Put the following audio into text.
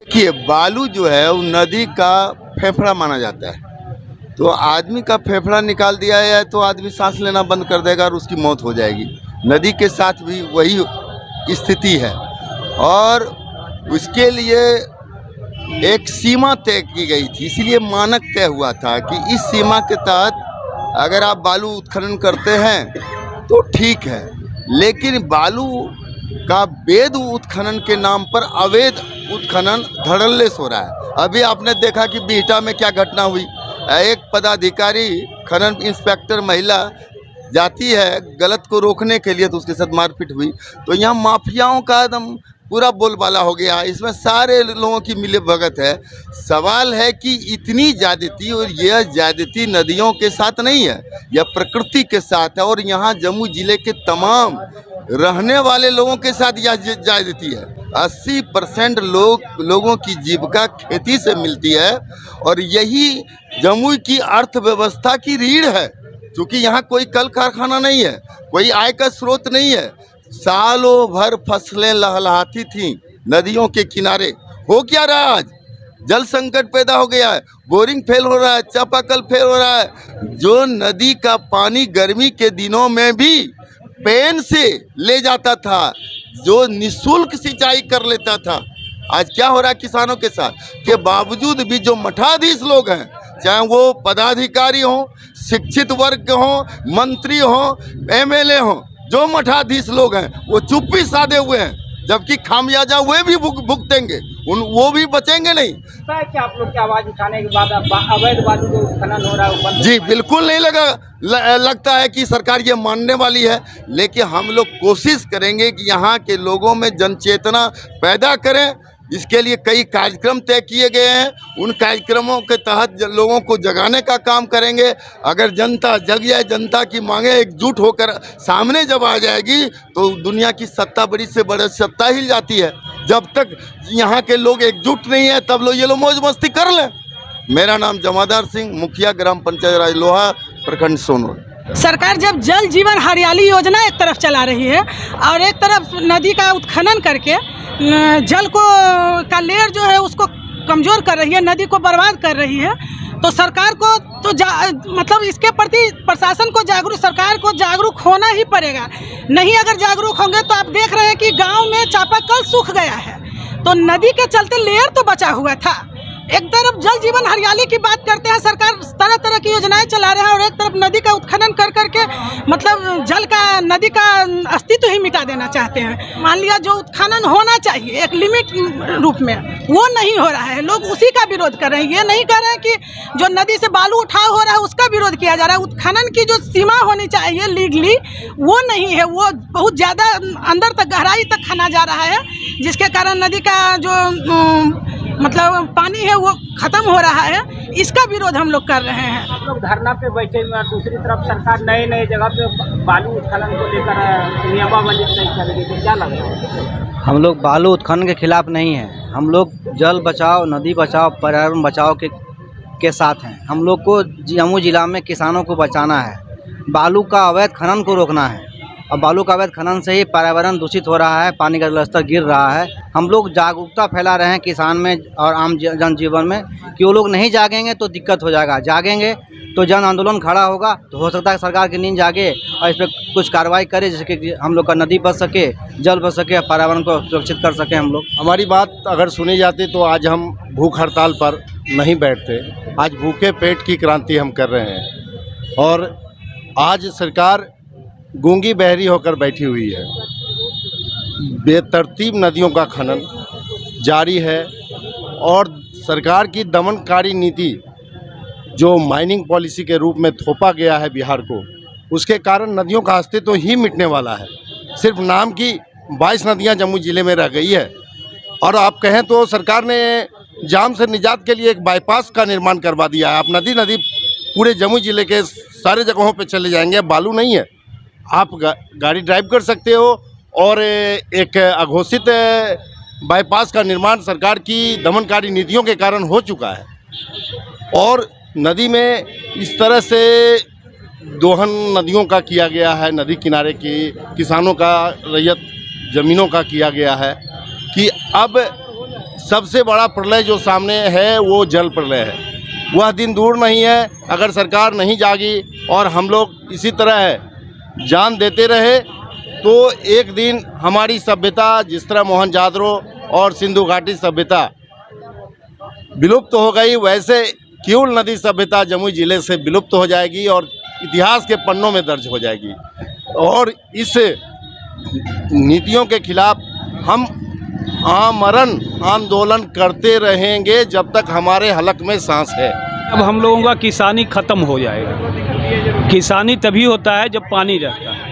देखिए, बालू जो है वो नदी का फेफड़ा माना जाता है। तो आदमी का फेफड़ा निकाल दिया है तो आदमी सांस लेना बंद कर देगा और उसकी मौत हो जाएगी। नदी के साथ भी वही स्थिति है और उसके लिए एक सीमा तय की गई थी, इसलिए मानक तय हुआ था कि इस सीमा के तहत अगर आप बालू उत्खनन करते हैं तो ठीक है, लेकिन बालू का वैध उत्खनन के नाम पर अवैध उत्खनन धड़ल्ले से हो रहा है। अभी आपने देखा कि बिहटा में क्या घटना हुई। एक पदाधिकारी खनन इंस्पेक्टर महिला जाती है गलत को रोकने के लिए तो उसके साथ मारपीट हुई। तो यहाँ माफियाओं का एकदम पूरा बोलबाला हो गया। इसमें सारे लोगों की मिले भगत है। सवाल है कि इतनी ज्यादती, और यह ज्यादती नदियों के साथ नहीं है, यह प्रकृति के साथ है और यहाँ जम्मू जिले के तमाम रहने वाले लोगों के साथ यह ज्यादती है। 80% लोगों की जीविका खेती से मिलती है और यही जम्मू की अर्थव्यवस्था की रीढ़ है। क्योंकि यहाँ कोई कल कारखाना नहीं है, कोई आय का स्रोत नहीं है। सालों भर फसलें लहलहाती थीं नदियों के किनारे। हो क्या रहा है आज? जल संकट पैदा हो गया है, बोरिंग फेल हो रहा है, चापाकल फेल हो रहा है। जो नदी का पानी गर्मी के दिनों में भी पेन से ले जाता था, जो निःशुल्क सिंचाई कर लेता था, आज क्या हो रहा है किसानों के साथ? के बावजूद भी जो मठाधीश लोग हैं, चाहे वो पदाधिकारी हों, शिक्षित वर्ग हों, मंत्री हों, एमएलए हों, जो मठाधीश लोग हैं वो चुप्पी साधे हुए हैं, जबकि खामियाजा वे भी भुगतेंगे, वो भी बचेंगे नहीं। क्या आप लोग की आवाज उठाने के बाद अवैध बालू जो खनन हो रहा है? जी बिल्कुल नहीं लगता है कि सरकार ये मानने वाली है, लेकिन हम लोग कोशिश करेंगे कि यहाँ के लोगों में जन चेतना पैदा करें। इसके लिए कई कार्यक्रम तय किए गए हैं, उन कार्यक्रमों के तहत लोगों को जगाने का काम करेंगे। अगर जनता जग जाए, जनता की मांगे एकजुट होकर सामने जब आ जाएगी तो दुनिया की सत्ता बड़ी से बड़ी सत्ता हिल जाती है। जब तक यहाँ के लोग एकजुट नहीं है तब ये लोग मौज मस्ती कर लें। मेरा नाम जमादार सिंह, मुखिया ग्राम पंचायत राज लोहा, प्रखंड सोनोर। सरकार जब जल जीवन हरियाली योजना एक तरफ चला रही है और एक तरफ नदी का उत्खनन करके जल को का लेयर जो है उसको कमज़ोर कर रही है, नदी को बर्बाद कर रही है, तो सरकार को तो मतलब इसके प्रति प्रशासन को सरकार को जागरूक होना ही पड़ेगा। नहीं अगर जागरूक होंगे तो आप देख रहे हैं कि गांव में चापाकल सूख गया है, तो नदी के चलते लेयर तो बचा हुआ था। एक तरफ जल जीवन हरियाली की बात करते हैं, सरकार तरह तरह की योजनाएं चला रहे हैं और एक तरफ नदी का उत्खनन कर करके मतलब जल का, नदी का अस्तित्व ही मिटा देना चाहते हैं। मान लिया जो उत्खनन होना चाहिए एक लिमिट रूप में, वो नहीं हो रहा है, लोग उसी का विरोध कर रहे हैं। ये नहीं कर रहे हैं कि जो नदी से बालू उठाव हो रहा है उसका विरोध किया जा रहा है। उत्खनन की जो सीमा होनी चाहिए लीगली, वो नहीं है, वो बहुत ज़्यादा अंदर तक, गहराई तक खना जा रहा है, जिसके कारण नदी का जो मतलब पानी है वो खत्म हो रहा है। इसका विरोध हम लोग कर रहे हैं। आप लोग धरना पे बैठे हुए हैं, दूसरी तरफ सरकार नए नए जगह पे बालू उत्खनन को लेकर नियमावली नहीं करेगी, तो क्या लग रहा है? हम लोग बालू उत्खनन के खिलाफ नहीं हैं। हम लोग जल बचाओ, नदी बचाओ, पर्यावरण बचाओ के साथ हैं। हम लोग को जम्मू जिला में किसानों को बचाना है, बालू का अवैध खनन को रोकना है। और बालू का अवैध खनन से ही पर्यावरण दूषित हो रहा है, पानी का जलस्तर गिर रहा है। हम लोग जागरूकता फैला रहे हैं किसान में और आम जनजीवन में कि वो लोग नहीं जागेंगे तो दिक्कत हो जाएगा, जागेंगे तो जन आंदोलन खड़ा होगा, तो हो सकता है सरकार की नींद जागे और इस पर कुछ कार्रवाई करे, जिससे कि हम लोग का नदी बच सके, जल बच सके, पर्यावरण को सुरक्षित कर सके हम लोग। हमारी बात अगर सुनी जाती तो आज हम भूख हड़ताल पर नहीं बैठते। आज भूखे पेट की क्रांति हम कर रहे हैं और आज सरकार गूंगी बहरी होकर बैठी हुई है। बेतरतीब नदियों का खनन जारी है और सरकार की दमनकारी नीति जो माइनिंग पॉलिसी के रूप में थोपा गया है बिहार को, उसके कारण नदियों का अस्तित्व ही मिटने वाला है। सिर्फ नाम की 22 नदियां जम्मू जिले में रह गई है। और आप कहें तो सरकार ने जाम से निजात के लिए एक बाईपास का निर्माण करवा दिया है। आप नदी पूरे जम्मू जिले के सारे जगहों पर चले जाएंगे, बालू नहीं है, आप गाड़ी ड्राइव कर सकते हो। और एक अघोषित बाईपास का निर्माण सरकार की दमनकारी नीतियों के कारण हो चुका है। और नदी में इस तरह से दोहन नदियों का किया गया है, नदी किनारे की किसानों का, रैयत ज़मीनों का किया गया है कि अब सबसे बड़ा प्रलय जो सामने है वो जल प्रलय है। वह दिन दूर नहीं है। अगर सरकार नहीं जागी और हम लोग इसी तरह जान देते रहे तो एक दिन हमारी सभ्यता, जिस तरह मोहनजादरो और सिंधु घाटी सभ्यता विलुप्त हो गई, वैसे किउल नदी सभ्यता जमुई जिले से विलुप्त हो जाएगी और इतिहास के पन्नों में दर्ज हो जाएगी। और इस नीतियों के खिलाफ हम आमरण आंदोलन करते रहेंगे जब तक हमारे हलक में सांस है। अब हम लोगों का किसानी ख़त्म हो जाएगा। किसानी तभी होता है जब पानी रहता है।